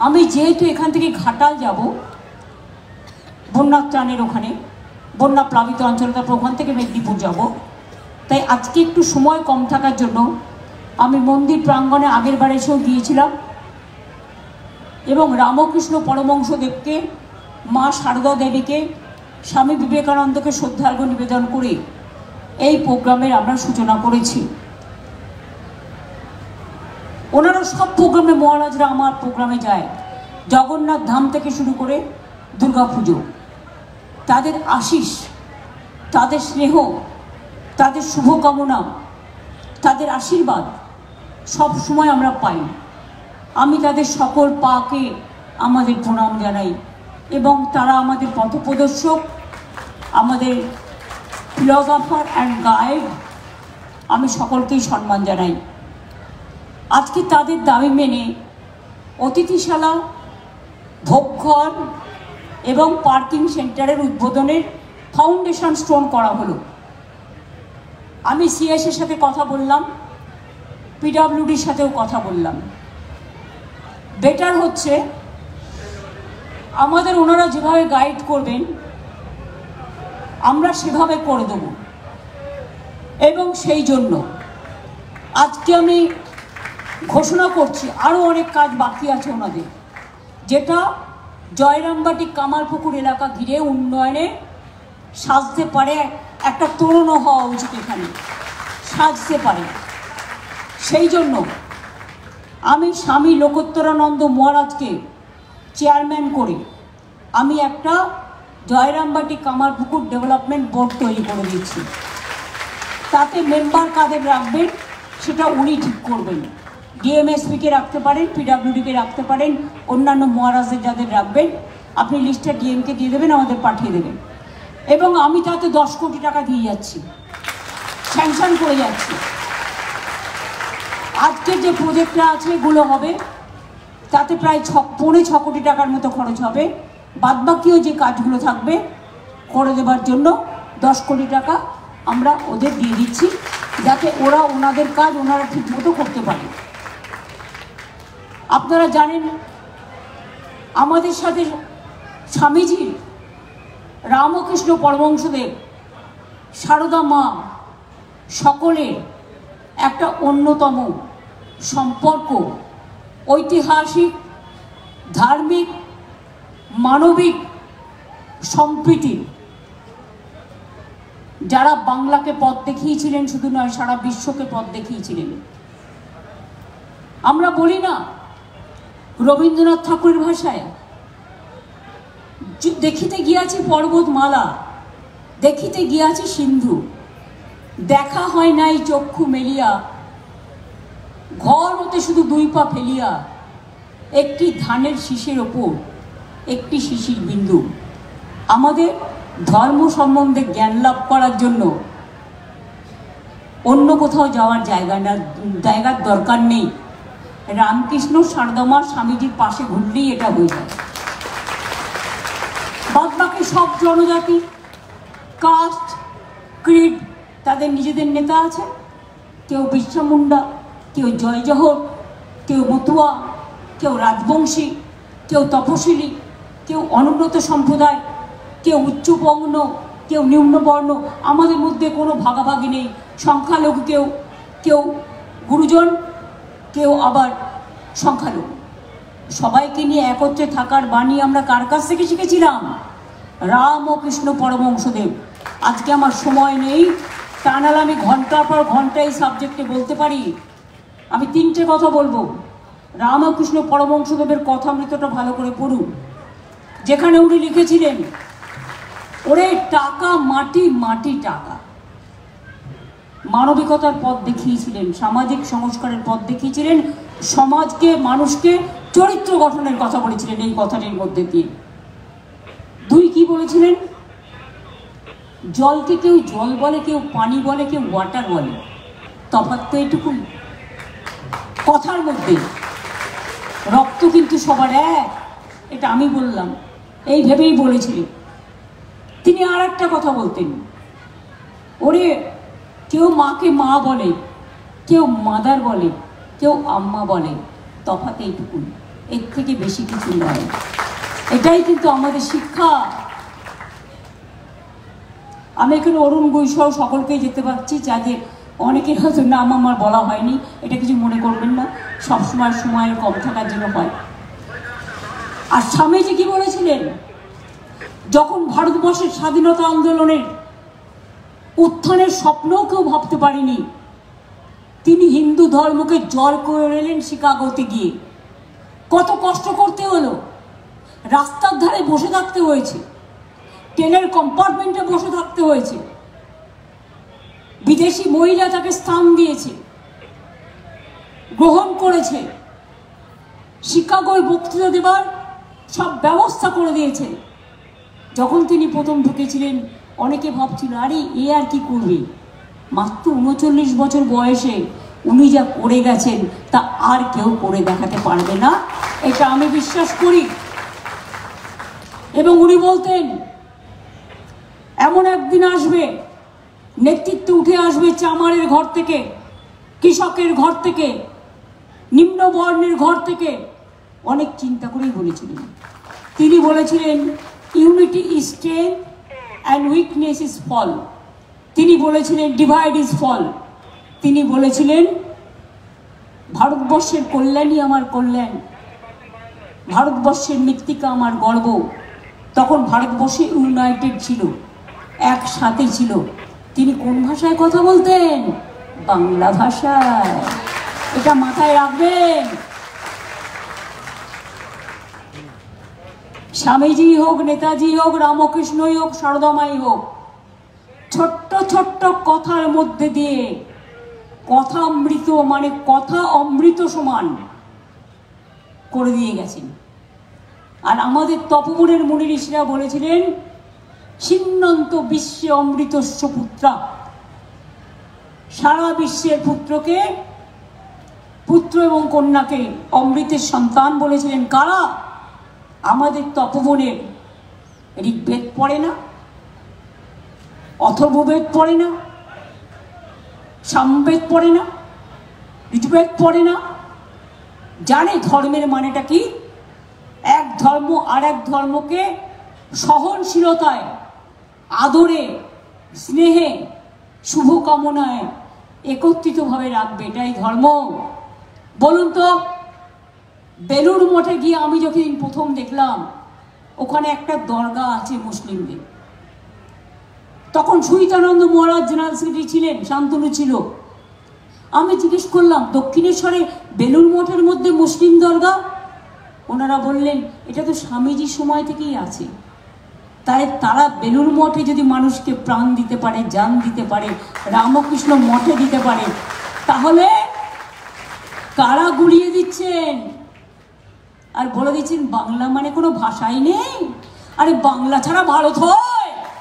আমি যেহেতু এখান থেকে ঘাটাল যাব বন্যা ত্রাণের ওখানে, বন্যা প্লাবিত অঞ্চল, তারপর ওখান থেকে মেদিনীপুর যাব, তাই আজকে একটু সময় কম থাকার জন্য আমি মন্দির প্রাঙ্গণে আগের বার এসেও গিয়েছিলাম এবং রামকৃষ্ণ পরমহংসদেবকে, মা সারদা দেবীকে, স্বামী বিবেকানন্দকে শ্রদ্ধার্ঘ্য নিবেদন করে এই প্রোগ্রামের আমরা সূচনা করেছি। ওনারা সব প্রোগ্রামে, মহারাজরা আমার প্রোগ্রামে যায়, জগন্নাথ ধাম থেকে শুরু করে দুর্গাপুজো। তাদের আশিস, তাদের স্নেহ, তাদের শুভকামনা, তাদের আশীর্বাদ সব সময় আমরা পাই। আমি তাদের সকল পাকে আমাদের প্রণাম জানাই এবং তারা আমাদের পথপ্রদর্শক, আমাদের ফিলসফার অ্যান্ড গাইড, আমি সকলকেই সম্মান জানাই। আজকে তাদের দাবি মেনে অতিথিশালা, ভোগঘর এবং পার্কিং সেন্টারের উদ্বোধনের ফাউন্ডেশন স্টোন করা হলো। আমি সিএসের সাথে কথা বললাম, পিডব্লিউডির সাথেও কথা বললাম। বেটার হচ্ছে আমাদের ওনারা যেভাবে গাইড করবেন আমরা সেভাবে করে দেব এবং সেই জন্য আজকে আমি ঘোষণা করছি আরও অনেক কাজ বাকি আছে ওনাদের, যেটা জয়রামবাটি কামালপুকুর এলাকা ঘিরে উন্নয়নে সাজতে পারে, একটা তরুণও হওয়া উচিত, এখানে সাজতে পারে। সেই জন্য আমি স্বামী লোকোত্তরানন্দ মহারাজকে চেয়ারম্যান করে আমি একটা জয়রামবাটি কামালপুকুর ডেভেলপমেন্ট বোর্ড তৈরি করে দিচ্ছি। তাতে মেম্বার কাদের রাখবেন সেটা উনি ঠিক করবেন। ডিএমএসপিকে রাখতে পারেন, পিডব্লিউডিকে রাখতে পারেন, অন্যান্য মহারাজদের যাদের রাখবেন আপনি লিস্টটা ডিএমকে দিয়ে দেবেন, আমাদের পাঠিয়ে দেবেন। এবং আমি তাতে 10 কোটি টাকা দিয়ে যাচ্ছি, স্যাংশন করে যাচ্ছি। আজকের যে প্রজেক্টটা আছে এগুলো হবে, তাতে প্রায় 6.25 কোটি টাকার মতো খরচ হবে। বাদবাকিও যে কাজগুলো থাকবে করে দেবার জন্য 10 কোটি টাকা আমরা ওদের দিয়ে দিচ্ছি, যাতে ওরা ওনাদের কাজ ওনারা ঠিকমতো করতে পারে। আপনারা জানেন আমাদের সাথে স্বামীজি, রামকৃষ্ণ পরমহংসদেব, সারদা মা সকলের একটা অন্যতম সম্পর্ক, ঐতিহাসিক, ধার্মিক, মানবিক সম্প্রীতি, যারা বাংলাকে পথ দেখিয়েছিলেন, শুধু নয় সারা বিশ্বকে পথ দেখিয়েছিলেন। আমরা বলি না রবীন্দ্রনাথ ঠাকুরের ভাষায়, দেখিতে গিয়াছি পর্বতমালা, দেখিতে গিয়াছি সিন্ধু, দেখা হয় নাই চক্ষু মেলিয়া, ঘর হতে শুধু 2 পা ফেলিয়া, একটি ধানের শীষের ওপর একটি শিশির বিন্দু। আমাদের ধর্ম সম্বন্ধে জ্ঞান লাভ করার জন্য অন্য কোথাও যাওয়ার জায়গার দরকার নেই। রামকৃষ্ণ, সারদামা, স্বামীজির পাশে ঘুরলেই এটা হয়ে যায়। বাদ বাকি সব জনজাতি, কাস্ট, ক্রিড, তাদের নিজেদের নেতা আছে। কেউ বিরসা মুন্ডা, কেউ জয় জহর, কেউ মতুয়া, কেউ রাজবংশী, কেউ তপশিলি, কেউ অনুন্নত সম্প্রদায়, কেউ উচ্চবর্ণ, কেউ নিম্নবর্ণ। আমাদের মধ্যে কোনো ভাগাভাগি নেই। সংখ্যালঘু কেউ গুরুজন, কেউ আবার সংখ্যালঘু। সবাইকে নিয়ে একত্রে থাকার বাণী আমরা কার কাছ থেকে শিখেছিলাম? রামকৃষ্ণ পরমহংসদেব। আজকে আমার সময় নেই, তা নাহলে আমি ঘন্টার পর ঘন্টা এই সাবজেক্টে বলতে পারি। আমি 3টে কথা বলবো। রামকৃষ্ণ পরমহংসদেবের কথামৃতটা ভালো করে পড়ুন, যেখানে উনি লিখেছিলেন, ওরে টাকা মাটি, মাটি টাকা। মানবিকতার পথ দেখিয়েছিলেন, সামাজিক সংস্কারের পথ দেখিয়েছিলেন, সমাজকে, মানুষকে চরিত্র গঠনের কথা বলেছিলেন এই কথাটির মধ্যে দিয়ে। 2 কি বলেছিলেন? জলকে কেউ জল বলে, কেউ পানি বলে, কেউ ওয়াটার বলে, তফাৎ তো এটুকুই কথার মধ্যে। রক্ত কিন্তু সবার এক, এটা আমি বললাম, এই ভেবেই বলেছিলেন। তিনি আর একটা কথা বলতেন, ওরে কেউ মাকে মা বলে, কেউ মাদার বলে, কেউ আম্মা বলে, তফাৎ এইটুকুই। এর থেকে বেশি কিছু নয়। এটাই কিন্তু আমাদের শিক্ষা। আমি এখানে অরুণ গুইসহ সকলকেই যেতে পারছি, যাদের অনেকের হয়তো নাম আমার বলা হয়নি, এটা কিছু মনে করবেন না, সবসময় সময়ের কম থাকার জন্য হয়। আর স্বামীজি কি বলেছিলেন, যখন ভারতবর্ষের স্বাধীনতা আন্দোলনের উত্থানের স্বপ্নও কেউ ভাবতে পারেনি, তিনি হিন্দু ধর্মকে জয় করে এলেন শিকাগোতে গিয়ে। কত কষ্ট করতে হলো, রাস্তার ধারে বসে থাকতে হয়েছে, ট্রেনের কম্পার্টমেন্টে বসে থাকতে হয়েছে, বিদেশি মহিলা তাকে স্থান দিয়েছে, গ্রহণ করেছে, শিকাগোয় বক্তৃতা দেবার সব ব্যবস্থা করে দিয়েছে। যখন তিনি প্রথম ঢুকেছিলেন অনেকে ভাবছিল আরে এ আর কি করবে, মাত্র 39 বছর বয়সে উনি যা করে গেছেন তা আর কেউ করে দেখাতে পারবে না, এটা আমি বিশ্বাস করি। এবং উনি বলতেন এমন একদিন আসবে, নেতৃত্ব উঠে আসবে চামারের ঘর থেকে, কৃষকের ঘর থেকে, নিম্ন বর্ণের ঘর থেকে। অনেক চিন্তা করেই বলেছিলেন। তিনি বলেছিলেন unity is strength and weakness is fall. তিনি বলেছিলেন ডিভাইড ইজ ফল। তিনি বলেছিলেন ভারতবর্ষের কল্যাণই আমার কল্যাণ, ভারতবর্ষের মৃত্তিকা আমার গর্ব। তখন ভারতবর্ষে ইউনাইটেড ছিল, একসাথে ছিল। তিনি কোন ভাষায় কথা বলতেন? বাংলা ভাষায়। এটা মাথায় রাখবেন। স্বামীজি হোক, নেতাজি হোক, রামকৃষ্ণই হোক, সারদামাই হোক, ছোট্ট ছোট্ট কথার মধ্যে দিয়ে কথা অমৃত, মানে কথা অমৃত সমান করে দিয়ে গেছেন। আর আমাদের তপবনের মুনি ঋষিরা বলেছিলেন ছিন্নন্ত বিশ্বে অমৃতস্য পুত্রা। সারা বিশ্বের পুত্রকে, পুত্র এবং কন্যাকে অমৃতের সন্তান বলেছিলেন। কারা? আমাদের তপবনের। ঋগ্বেদ পড়ে না, অথর্ববেদ পড়ে না, সামবেদ পড়ে না, ঋতুবেদ পড়ে না, জানে ধর্মের মানেটা কি। এক ধর্ম আর এক ধর্মকে সহনশীলতায়, আদরে, স্নেহে, শুভকামনায় একত্রিতভাবে রাখবে, এটাই ধর্ম। বলুন তো, বেলুড় মঠে গিয়ে আমি যখন প্রথম দেখলাম ওখানে একটা দরগা আছে মুসলিমদের, তখন সুহিতানন্দ মহারাজ জেনারেল সেক্রেটারি ছিলেন, শান্তনু ছিল। আমি জিজ্ঞেস করলাম দক্ষিণেশ্বরে বেলুড় মঠের মধ্যে মুসলিম দরগা? ওনারা বললেন এটা তো স্বামীজির সময় থেকেই আছে। তাই তারা বেলুড় মঠে যদি মানুষকে প্রাণ দিতে পারে, জান দিতে পারে, রামকৃষ্ণ মঠে দিতে পারে, তাহলে কারা গুলিয়ে দিচ্ছেন আর বলে দিচ্ছেন বাংলা মানে কোনো ভাষাই নেই? আরে বাংলা ছাড়া ভারত হয়?